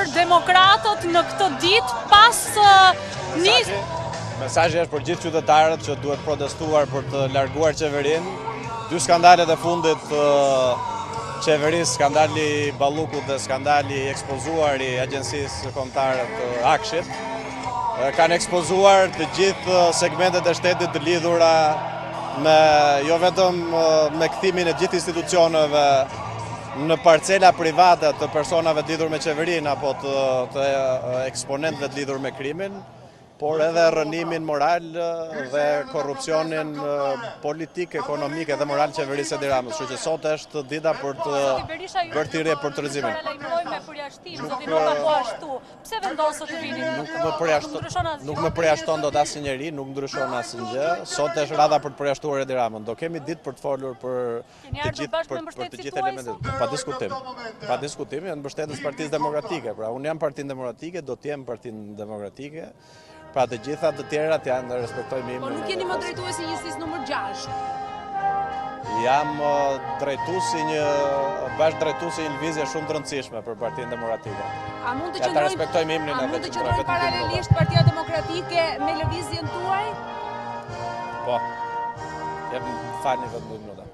për demokratët në këtë ditë pas Mesazhi është për gjithë qytetarët që duhet protestuar për të larguar qeverinë. 2 skandalet e fundit të qeverisë, skandali Ballukut dhe skandali i ekspozuar i Agjencisë Kombëtare të Akshit, kanë ekspozuar të gjithë segmentet e shtetit të lidhura me jo vetëm me kthimin e gjithë institucioneve në parcela private të personave të lidhur me qeverinë apo të eksponentëve të lidhur me krimin, por edhe rënimin moral dhe korrupsionin politik, ekonomik dhe moral qeverisë Edi Ramës. Kështu që sot është dita për të bërë thirrje për tërhezimin. Pse vendosët të vini? Nuk më përjashton dot asnjëri, nuk ndryshon asnjë. Sot është radha për të përjashtuar Edi Ramën. Do kemi ditë për të folur për të gjithë elementet. Pa diskutim, janë mbështetës Partisë Demokratike. Pra unë jam Partinë Demokratike, do të jem Partinë Demokratike. Pra të gjitha të tjerat janë të respektojmë imin. Po nuk jeni më drejtuesi i njësisë numër 6? Jam bashkëdrejtuesi një lëvizje shumë të rëndësishme për Partinë Demokratike. A mund të qëndrojnë paralelisht Partia Demokratike me lëvizjen tuaj? Po. Jam falni vetëm 2 minuta.